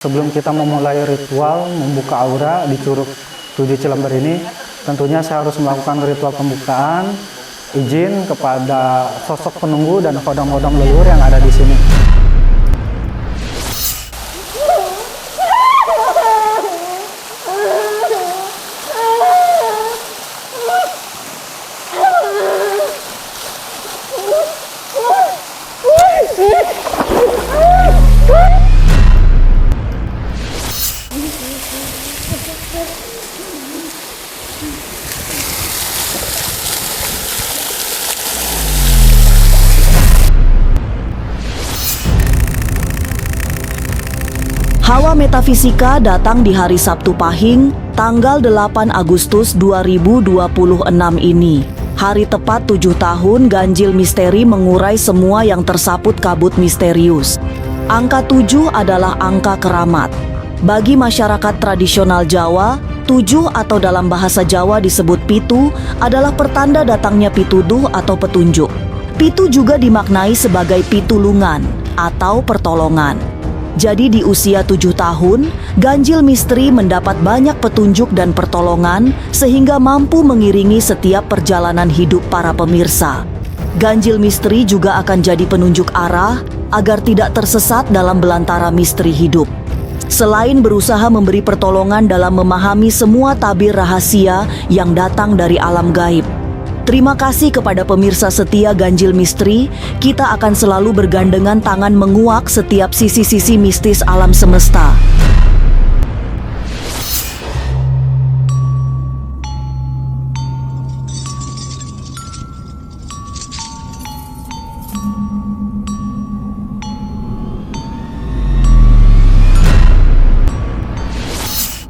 Sebelum kita memulai ritual membuka aura di Curug 7 Cilember ini, tentunya saya harus melakukan ritual pembukaan, izin kepada sosok penunggu dan kodam-kodam leluhur yang ada di sini. Hawa Metafisika datang di hari Sabtu Pahing, tanggal 8 Agustus 2026 ini. Hari tepat 7 tahun ganjil misteri mengurai semua yang tersaput kabut misterius. Angka 7 adalah angka keramat. Bagi masyarakat tradisional Jawa, 7 atau dalam bahasa Jawa disebut pitu adalah pertanda datangnya pituduh atau petunjuk. Pitu juga dimaknai sebagai pitulungan atau pertolongan. Jadi di usia 7 tahun, ganjil misteri mendapat banyak petunjuk dan pertolongan sehingga mampu mengiringi setiap perjalanan hidup para pemirsa. Ganjil misteri juga akan jadi penunjuk arah agar tidak tersesat dalam belantara misteri hidup. Selain berusaha memberi pertolongan dalam memahami semua tabir rahasia yang datang dari alam gaib. Terima kasih kepada pemirsa setia Ganjil Misteri, kita akan selalu bergandengan tangan menguak setiap sisi-sisi mistis alam semesta.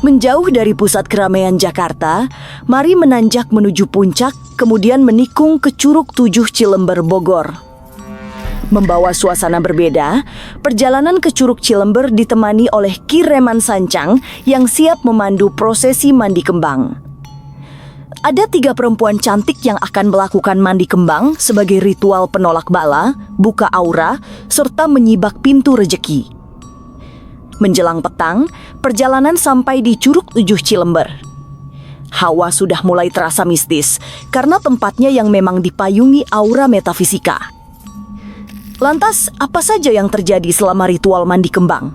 Menjauh dari pusat keramaian Jakarta, mari menanjak menuju puncak, kemudian menikung ke Curug 7 Cilember, Bogor. Membawa suasana berbeda, perjalanan ke Curug Cilember ditemani oleh Ki Reman Sancang yang siap memandu prosesi mandi kembang. Ada 3 perempuan cantik yang akan melakukan mandi kembang sebagai ritual penolak bala, buka aura, serta menyibak pintu rejeki. Menjelang petang, perjalanan sampai di Curug 7 Cilember. Hawa sudah mulai terasa mistis karena tempatnya yang memang dipayungi aura metafisika. Lantas, apa saja yang terjadi selama ritual mandi kembang?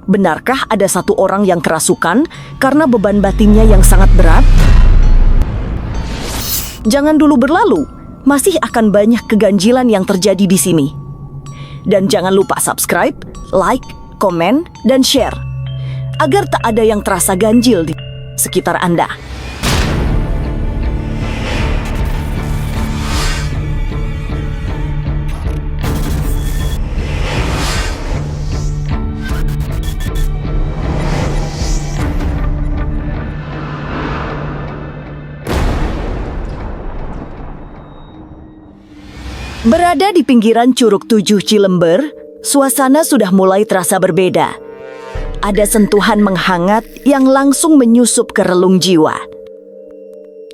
Benarkah ada satu orang yang kerasukan karena beban batinnya yang sangat berat? Jangan dulu berlalu, masih akan banyak keganjilan yang terjadi di sini. Dan jangan lupa subscribe, like, komen, dan share, agar tak ada yang terasa ganjil di sekitar Anda. Berada di pinggiran Curug 7 Cilember, suasana sudah mulai terasa berbeda. Ada sentuhan menghangat yang langsung menyusup ke relung jiwa.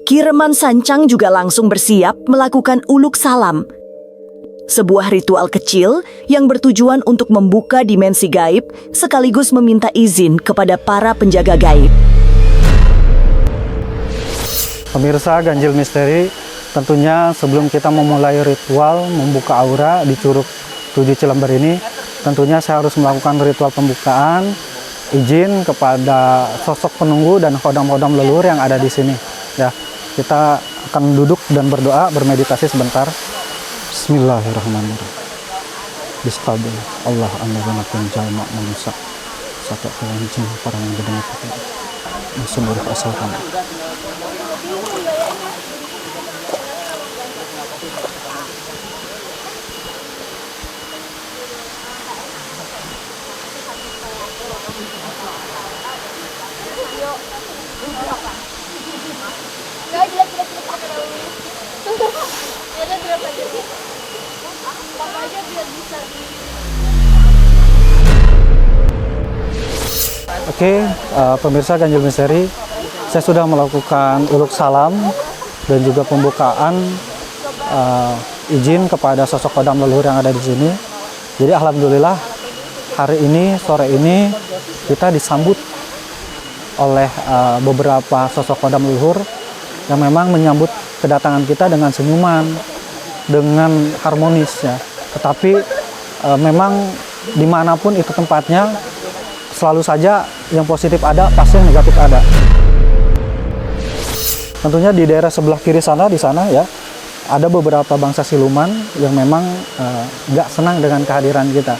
Ki Reman Sancang juga langsung bersiap melakukan uluk salam. Sebuah ritual kecil yang bertujuan untuk membuka dimensi gaib sekaligus meminta izin kepada para penjaga gaib. Pemirsa Ganjil Misteri, tentunya sebelum kita memulai ritual membuka aura di Curug 7 Cilember ini, tentunya saya harus melakukan ritual pembukaan, izin kepada sosok penunggu dan kodam-kodam leluhur yang ada di sini. Ya, kita akan duduk dan berdoa, bermeditasi sebentar. Bismillahirrahmanirrahim. Bismillah. Allah anazanakum jalma manusia. Satu kewancing para yang berdengar kita. Sumber asalkan. Oke, pemirsa Ganjil Misteri, saya sudah melakukan uluk salam dan juga pembukaan izin kepada sosok kodam leluhur yang ada di sini. Jadi alhamdulillah hari ini, sore ini, kita disambut oleh beberapa sosok kodam leluhur yang memang menyambut kedatangan kita dengan senyuman, dengan harmonis ya. Tetapi memang dimanapun itu tempatnya, selalu saja yang positif ada, pasti yang negatif ada. Tentunya di daerah sebelah kiri sana, di sana ya, ada beberapa bangsa siluman yang memang nggak senang dengan kehadiran kita.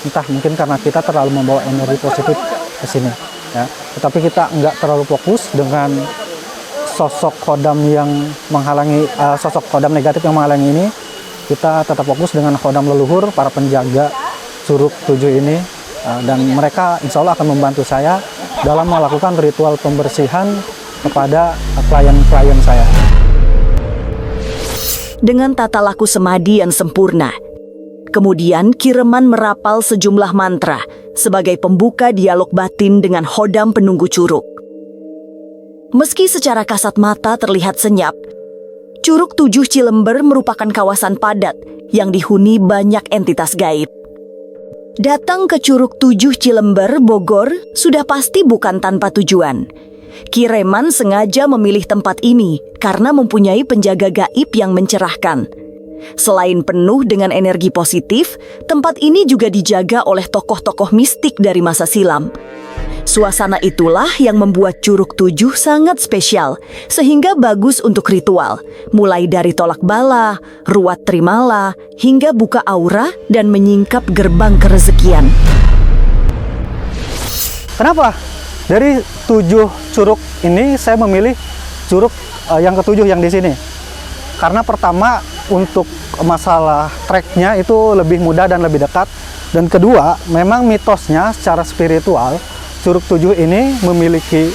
Entah mungkin karena kita terlalu membawa energi positif ke sini. Ya. Tetapi kita nggak terlalu fokus dengan sosok kodam yang menghalangi, sosok kodam negatif yang menghalangi ini. Kita tetap fokus dengan kodam leluhur, para penjaga Curug 7 ini. Dan mereka insya Allah akan membantu saya dalam melakukan ritual pembersihan kepada klien-klien saya. Dengan tata laku semadi yang sempurna, kemudian Kireman merapal sejumlah mantra sebagai pembuka dialog batin dengan hodam penunggu curug. Meski secara kasat mata terlihat senyap, Curug 7 Cilember merupakan kawasan padat yang dihuni banyak entitas gaib. Datang ke Curug 7 Cilember, Bogor, sudah pasti bukan tanpa tujuan. Kireman sengaja memilih tempat ini karena mempunyai penjaga gaib yang mencerahkan. Selain penuh dengan energi positif, tempat ini juga dijaga oleh tokoh-tokoh mistik dari masa silam. Suasana itulah yang membuat Curug 7 sangat spesial, sehingga bagus untuk ritual, mulai dari tolak bala, ruat trimala, hingga buka aura dan menyingkap gerbang kerezekian. Kenapa? Dari 7 curug ini saya memilih curug yang ketujuh yang di sini. Karena pertama untuk masalah treknya itu lebih mudah dan lebih dekat. Dan kedua, memang mitosnya secara spiritual, Curug 7 ini memiliki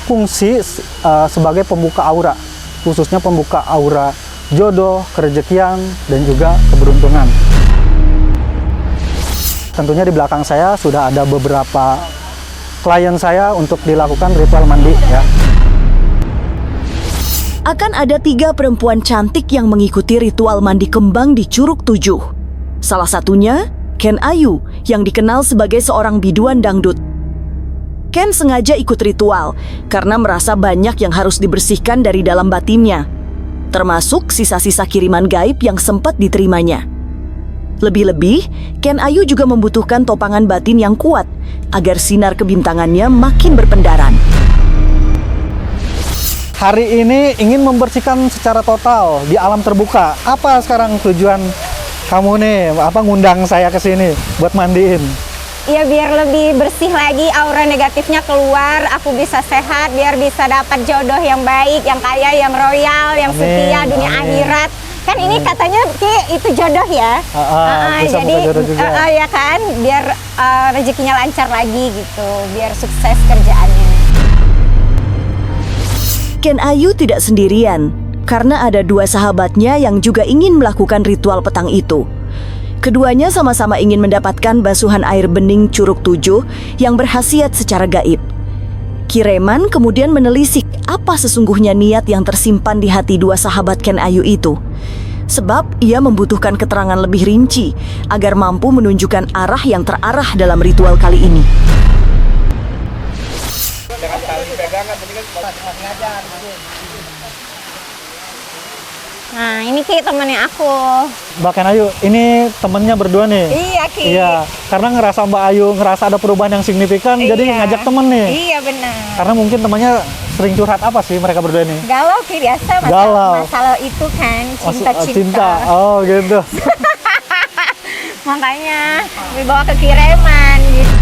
fungsi sebagai pembuka aura. Khususnya pembuka aura jodoh, kerejekian, dan juga keberuntungan. Tentunya di belakang saya sudah ada beberapa klien saya untuk dilakukan ritual mandi ya. Akan ada 3 perempuan cantik yang mengikuti ritual mandi kembang di Curug 7. Salah satunya Ken Ayu yang dikenal sebagai seorang biduan dangdut. Ken sengaja ikut ritual karena merasa banyak yang harus dibersihkan dari dalam batinnya, termasuk sisa-sisa kiriman gaib yang sempat diterimanya. Lebih-lebih, Ken Ayu juga membutuhkan topangan batin yang kuat agar sinar kebintangannya makin berpendaran. Hari ini ingin membersihkan secara total di alam terbuka. Apa sekarang tujuan kamu nih? Apa ngundang saya ke sini buat mandiin? Ya biar lebih bersih lagi, aura negatifnya keluar, aku bisa sehat, biar bisa dapat jodoh yang baik, yang kaya, yang royal, yang setia dunia akhirat. Kan ini katanya Ki, itu jodoh ya. Jadi jodoh juga. Ya kan, biar rezekinya lancar lagi gitu, biar sukses kerjaannya. Ken Ayu tidak sendirian karena ada 2 sahabatnya yang juga ingin melakukan ritual petang itu. Keduanya sama-sama ingin mendapatkan basuhan air bening Curug 7 yang berkhasiat secara gaib. Kireman kemudian menelisik apa sesungguhnya niat yang tersimpan di hati 2 sahabat Ken Ayu itu. Sebab ia membutuhkan keterangan lebih rinci agar mampu menunjukkan arah yang terarah dalam ritual kali ini. Nah ini Ki temennya aku. Mbak Ken Ayu, ini temennya berdua nih. Iya Ki. Iya, karena ngerasa Mbak Ayu ngerasa ada perubahan yang signifikan, jadi ngajak temen nih. Iya benar. Karena mungkin temannya sering curhat apa sih mereka berdua nih? Galau Ki, biasa masalah itu kan, cinta-cinta. Cinta, oh gitu. Makanya dibawa ke Kireman gitu.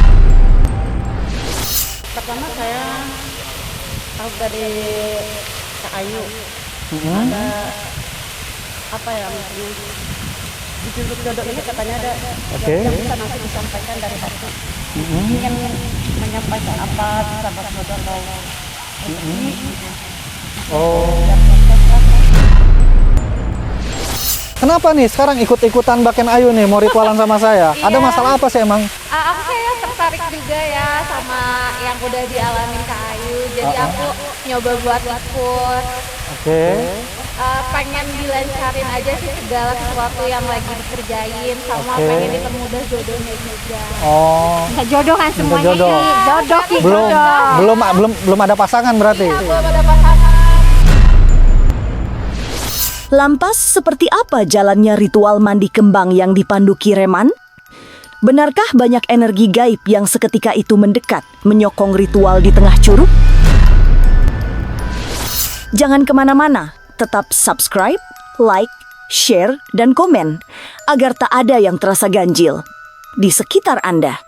Pertama saya tahu dari Kak Ayu, ada apa ya, di Curug Jodoh ini katanya ada yang bisa nanti disampaikan dari hati. Ingin menyampaikan apa sahabat jodoh mau Kenapa nih sekarang ikut-ikutan Mbak Ken Ayu nih mau ritualan sama saya? Ada masalah apa sih emang? Aku kayak tertarik juga ya sama yang udah dialamin Kak Ayu. Jadi aku nyoba buat ikut. Pengen dilancarin aja sih segala sesuatu yang lagi dikerjain, sama Oke. pengen dipermudah jodohnya juga. Oh, Minta jodoh kan semuanya. jodoh. Ki. Jodoh Ki, belum jodoh. belum ada pasangan berarti. Belum ada pasangan. Lantas, seperti apa jalannya ritual mandi kembang yang dipandu Ki Reman? Benarkah banyak energi gaib yang seketika itu mendekat, menyokong ritual di tengah curug? Jangan kemana-mana, tetap subscribe, like, share, dan komen agar tak ada yang terasa ganjil di sekitar Anda.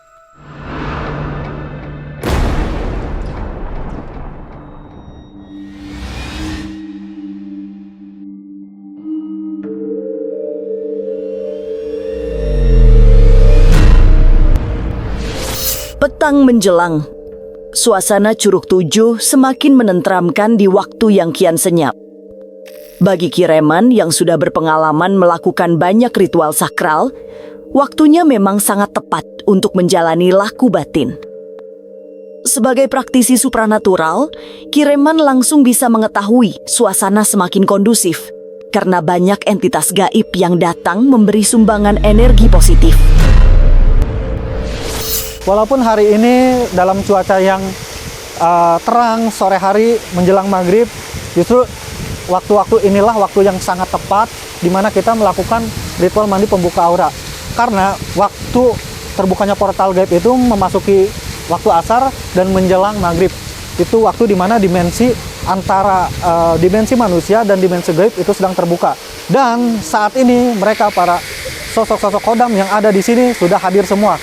Petang menjelang, suasana Curug Tujuh semakin menenteramkan di waktu yang kian senyap. Bagi Ki Reman yang sudah berpengalaman melakukan banyak ritual sakral, waktunya memang sangat tepat untuk menjalani laku batin. Sebagai praktisi supranatural, Ki Reman langsung bisa mengetahui suasana semakin kondusif karena banyak entitas gaib yang datang memberi sumbangan energi positif. Walaupun hari ini dalam cuaca yang terang, sore hari menjelang maghrib, justru waktu-waktu inilah waktu yang sangat tepat di mana kita melakukan ritual mandi pembuka aura. Karena waktu terbukanya portal gaib itu memasuki waktu asar dan menjelang maghrib. Itu waktu di mana dimensi antara dimensi manusia dan dimensi gaib itu sedang terbuka. Dan saat ini mereka para sosok-sosok kodam yang ada di sini sudah hadir semua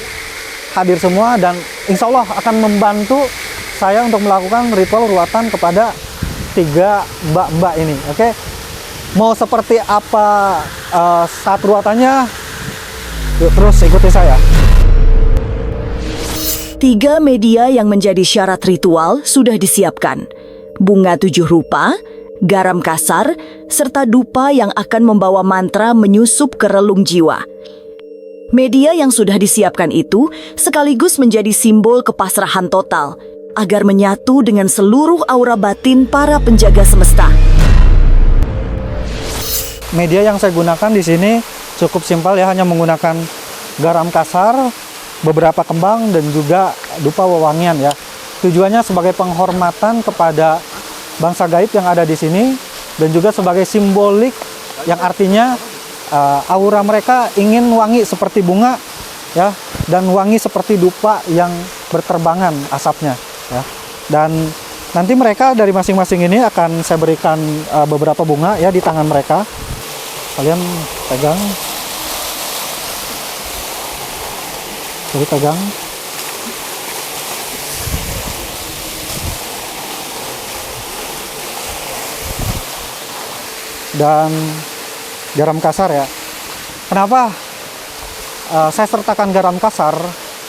dan insya Allah akan membantu saya untuk melakukan ritual ruatan kepada 3 mbak-mbak ini. Oke, mau seperti apa saat ruatannya? Yuk terus ikuti saya. 3 media yang menjadi syarat ritual sudah disiapkan. Bunga 7 rupa, garam kasar, serta dupa yang akan membawa mantra menyusup ke relung jiwa. Media yang sudah disiapkan itu sekaligus menjadi simbol kepasrahan total agar menyatu dengan seluruh aura batin para penjaga semesta. Media yang saya gunakan di sini cukup simpel ya, hanya menggunakan garam kasar, beberapa kembang dan juga dupa wewangian ya. Tujuannya sebagai penghormatan kepada bangsa gaib yang ada di sini dan juga sebagai simbolik yang artinya aura mereka ingin wangi seperti bunga ya, dan wangi seperti dupa yang berterbangan asapnya ya. Dan nanti mereka dari masing-masing ini akan saya berikan beberapa bunga ya di tangan mereka. Kalian pegang. Jadi pegang. Dan garam kasar ya. Kenapa saya sertakan garam kasar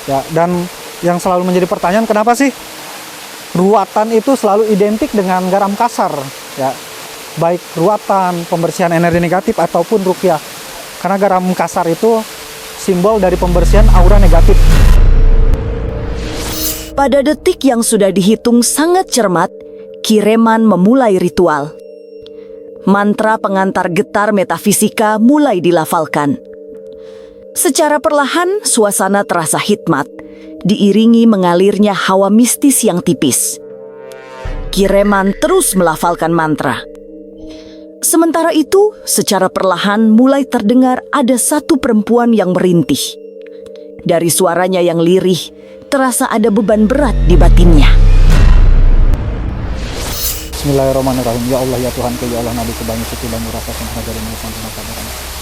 ya? Dan yang selalu menjadi pertanyaan, kenapa sih ruatan itu selalu identik dengan garam kasar ya? Baik ruatan, pembersihan energi negatif ataupun ruqyah. Karena garam kasar itu simbol dari pembersihan aura negatif. Pada detik yang sudah dihitung sangat cermat, Ki Reman memulai ritual. Mantra pengantar getar metafisika mulai dilafalkan. Secara perlahan, suasana terasa hikmat, diiringi mengalirnya hawa mistis yang tipis. Ki Reman terus melafalkan mantra. Sementara itu, secara perlahan mulai terdengar ada satu perempuan yang merintih. Dari suaranya yang lirih, terasa ada beban berat di batinnya. Bismillahirrahmanirrahim. Ya Allah ya Tuhanku, ya Allah Nabi kebanyakan suci dan murah kasih dari Muhammad SAW.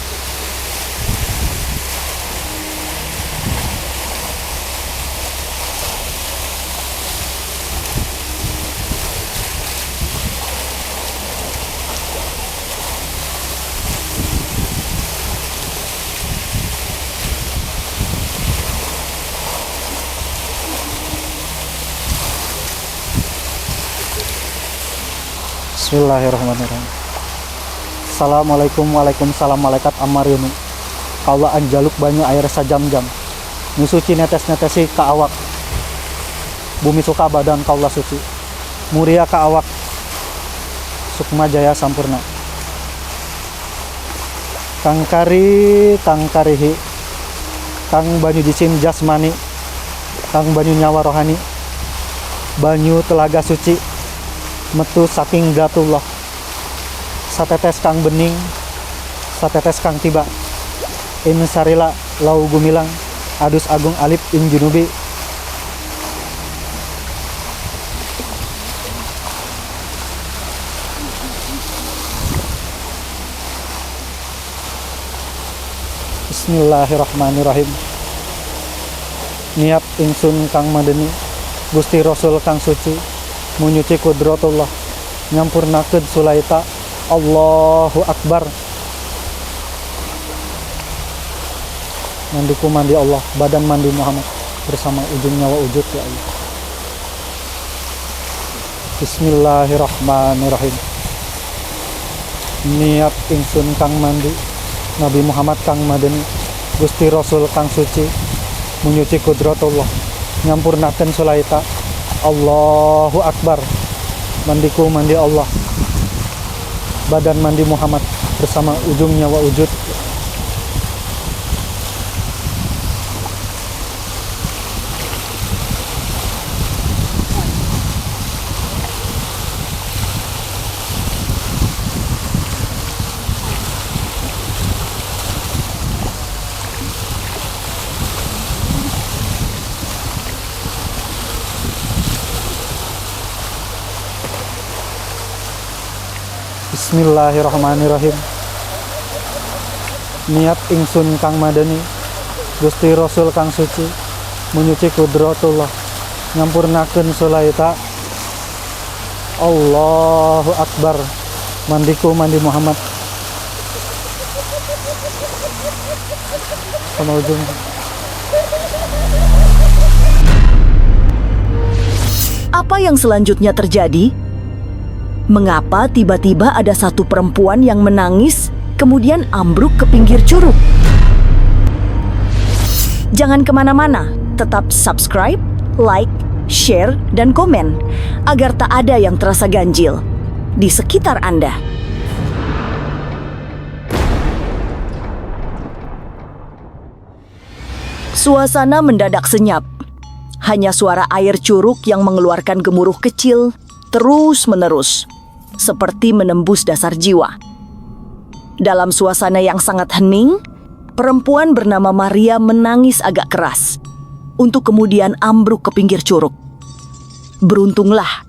Bismillahirrahmanirrahim. Assalamualaikum waalaikumsalam malaikat amaryunu. Kaula anjaluk banyu air sajam-jam. Musuci netes-netesi ka awak. Bumi suka badan kaula suci. Muria ka awak. Sukma Jaya Sampurna. Kang kari tang karihi, kang banyu jisim jasmani, kang banyu nyawa rohani, banyu telaga suci, metu saking datullah, satetes kang bening, satetes kang tiba, in sarila lau gumilang, adus agung alip in junubi. Bismillahirrahmanirrahim. Niat ingsun kang madeni, Gusti Rasul kang suci, menyuci kudratullah, nyampurnakeun sulaita, Allahu Akbar. Mandiku mandi Allah, badan mandi Muhammad, bersama ujung nyawa wujud ya Allah. Bismillahirrahmanirrahim. Niat ingsun kang mandi, Nabi Muhammad kang madeni, Gusti Rasul kang suci, menyuci kudratullah, nyampurnakeun sulaita, Allahu Akbar. Mandiku mandi Allah, badan mandi Muhammad, bersama ujung nyawa wujud. Bismillahirrahmanirrahim. Niat ingsun kang madani, Gusti Rasul kang suci, menyuci kudratullah, nyampurnakeun sulaita, Allahu Akbar. Mandiku mandi Muhammad, sama ujung. Apa yang selanjutnya terjadi? Mengapa tiba-tiba ada satu perempuan yang menangis, kemudian ambruk ke pinggir curug? Jangan kemana-mana, tetap subscribe, like, share, dan komen, agar tak ada yang terasa ganjil di sekitar Anda. Suasana mendadak senyap. Hanya suara air curug yang mengeluarkan gemuruh kecil terus-menerus, seperti menembus dasar jiwa. Dalam suasana yang sangat hening, perempuan bernama Maria menangis agak keras, untuk kemudian ambruk ke pinggir curug. Beruntunglah,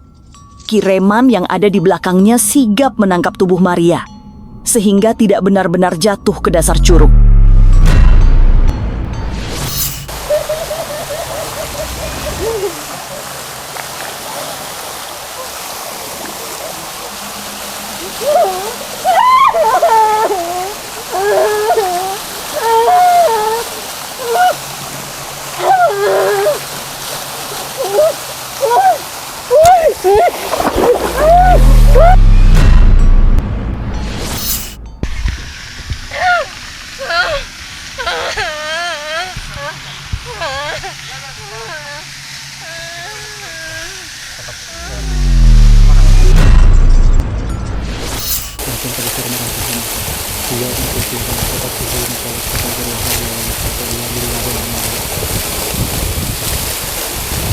Ki Remam yang ada di belakangnya sigap menangkap tubuh Maria, sehingga tidak benar-benar jatuh ke dasar curug.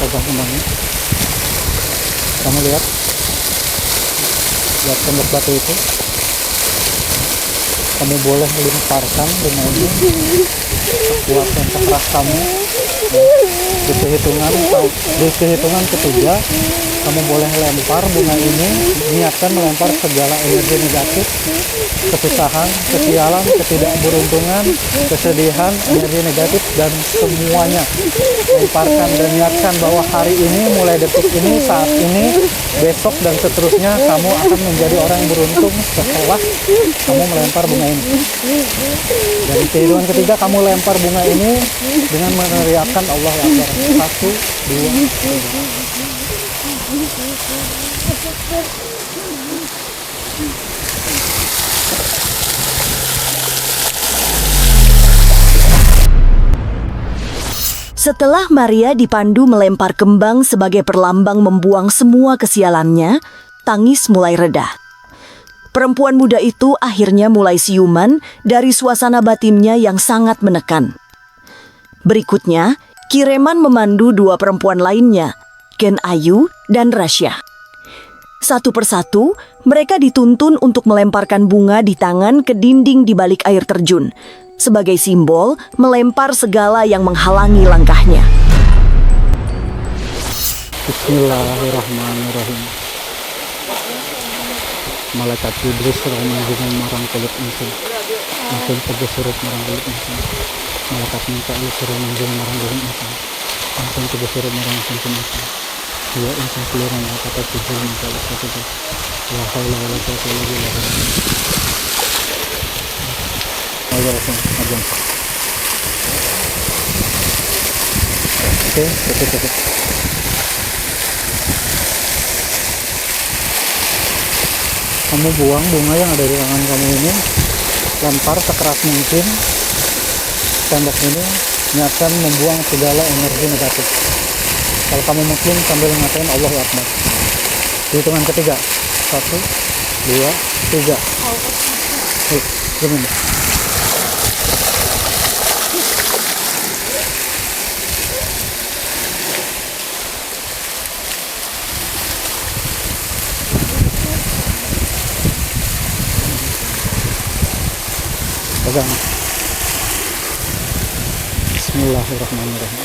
Pegang kembangnya. Kamu lihat tembok batu itu. Kamu boleh lemparkan dengan ini sekuat dan sekeras kamu. Di kehitungan ketiga, kamu boleh lempar bunga ini. Niatkan melempar segala energi negatif, kesusahan, kesialan, ketidakberuntungan, kesedihan, energi negatif, dan semuanya. Lemparkan dan niatkan bahwa hari ini, mulai detik ini, saat ini, besok, dan seterusnya, kamu akan menjadi orang yang beruntung setelah kamu melempar bunga ini. Dan di kehidupan ketiga, kamu lempar bunga ini dengan meneriakkan Allah Akbar. 1, 2, 3. Setelah Maria dipandu melempar kembang sebagai perlambang membuang semua kesialannya, tangis mulai reda. perempuan muda itu akhirnya mulai siuman dari suasana batinnya yang sangat menekan. Berikutnya, Kireman memandu 2 perempuan lainnya, Ken Ayu dan Rasya. Satu persatu, mereka dituntun untuk melemparkan bunga di tangan ke dinding di balik air terjun, sebagai simbol melempar segala yang menghalangi langkahnya. Bismillahirrahmanirrahim. Malaikat Iblis serang dengan marang kulit insun. Insun tegas surup marang kulit insun. Malaikat Mikail serang dengan marang kulit insun. Insun tegas surup marang kulit insun. Dia insun keluar kata tujuh Mikail satu. La haula wala quwwata illa billah. Ayo langsung ajang. Oke, cukup. Kamu buang bunga yang ada di tangan kamu ini, lempar sekeras mungkin tembok ini, niatkan membuang segala energi negatif. Kalau kamu muslim sambil ngatain Allahu Akbar. Hitungan ketiga, 1, 2, 3. Gini. Pegang. Bismillahirrahmanirrahim.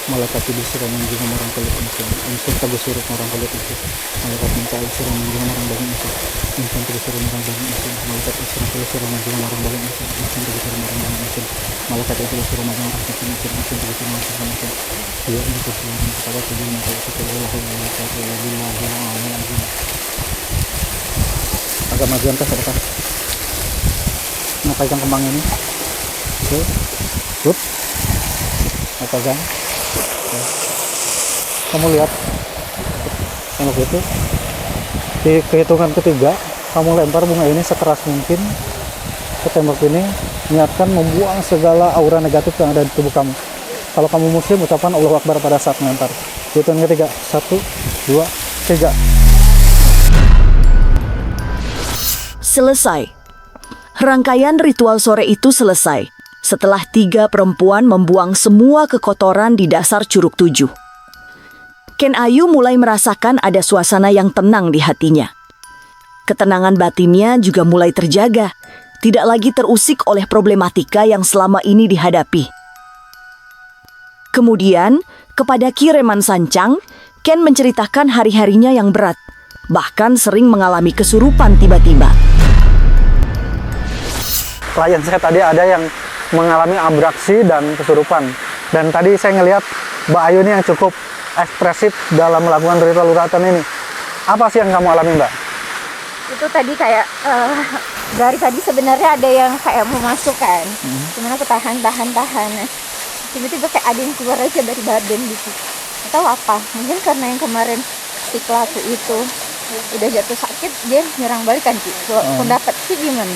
Malaikat Iblis suruh menjadi orang kulit insun. Insun tegas suruh orang kulit insun. Malaikat Mikail suruh menjadi orang baling insun. Insun tegas suruh orang baling insun. Malaikat Israfil suruh menjadi orang baling insun. Insun tegas suruh orang baling insun. Malaikat Iblis suruh menjadi orang insun. Insun tegas suruh orang baling insun. Dia ini bersuara kepada tujuh Mikail Allahu Akbar Allahu Akbar. Agak majuan ke sebentar. Nah, pegang kembang ini. Oke. Good. Nah, pegang. Oke. Kamu lihat kalau gitu di kehitungan ketiga kamu lempar bunga ini sekeras mungkin ke tembok ini, niatkan membuang segala aura negatif yang ada di tubuh kamu. Kalau kamu muslim, ucapkan Allahu Akbar pada saat melempar. Hitungan ketiga, 1, 2, 3. Selesai. Rangkaian ritual sore itu selesai setelah 3 perempuan membuang semua kekotoran di dasar Curug 7. Ken Ayu mulai merasakan ada suasana yang tenang di hatinya. Ketenangan batinnya juga mulai terjaga, tidak lagi terusik oleh problematika yang selama ini dihadapi. Kemudian, kepada Kireman Sancang, Ken menceritakan hari-harinya yang berat, bahkan sering mengalami kesurupan tiba-tiba. Klien saya tadi ada yang mengalami abraksi dan kesurupan. Dan tadi saya ngelihat Mbak Ayu ini yang cukup ekspresif dalam melakukan ritual uratan ini. Apa sih yang kamu alami, Mbak? Itu tadi kayak dari tadi sebenarnya ada yang kayak mau masuk kan. Cuman aku tahan. Nah, tiba-tiba kayak ada yang keluar aja dari badan gitu. Atau apa? Mungkin karena yang kemarin si pelaku itu udah jatuh sakit, dia nyerang balik kan, Ci. Pendapat sih gimana?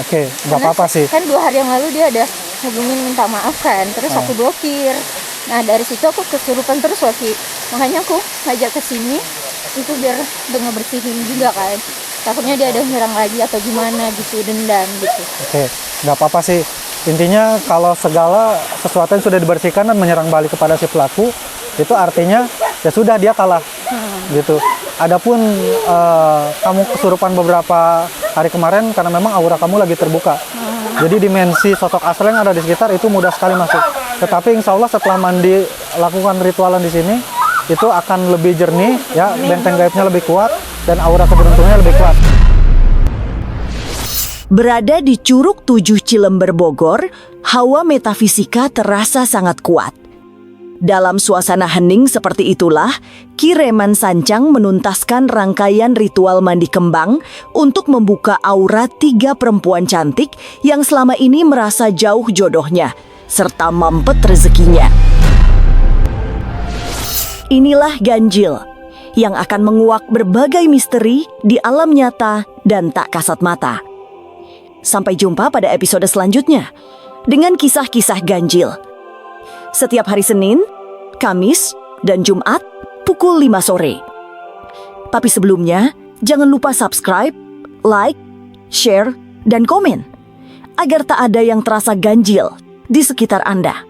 Oke, nggak apa-apa sih. Kan 2 hari yang lalu dia ada hubungin minta maaf kan, terus aku blokir. Nah, dari situ aku kesurupan terus Waki. Makanya aku ngajak ke sini itu biar ngebersihin juga kan. Takutnya dia ada nyerang lagi atau gimana gitu, dendam gitu. Oke, nggak apa-apa sih. Intinya kalau segala sesuatu yang sudah dibersihkan dan menyerang balik kepada si pelaku, itu artinya ya sudah dia kalah gitu. Adapun kamu kesurupan beberapa hari kemarin karena memang aura kamu lagi terbuka. Jadi dimensi sosok astral yang ada di sekitar itu mudah sekali masuk. Tetapi insya Allah setelah mandi lakukan ritualan di sini itu akan lebih jernih ya, benteng gaibnya lebih kuat dan aura keberuntungannya lebih kuat. Berada di Curug 7 Cilember Bogor, hawa metafisika terasa sangat kuat. Dalam suasana hening seperti itulah, Kireman Sancang menuntaskan rangkaian ritual mandi kembang untuk membuka aura 3 perempuan cantik yang selama ini merasa jauh jodohnya, serta mampet rezekinya. Inilah ganjil yang akan menguak berbagai misteri di alam nyata dan tak kasat mata. Sampai jumpa pada episode selanjutnya dengan kisah-kisah ganjil. Setiap hari Senin, Kamis, dan Jumat pukul 5 sore. Tapi sebelumnya, jangan lupa subscribe, like, share, dan komen agar tak ada yang terasa ganjil di sekitar Anda.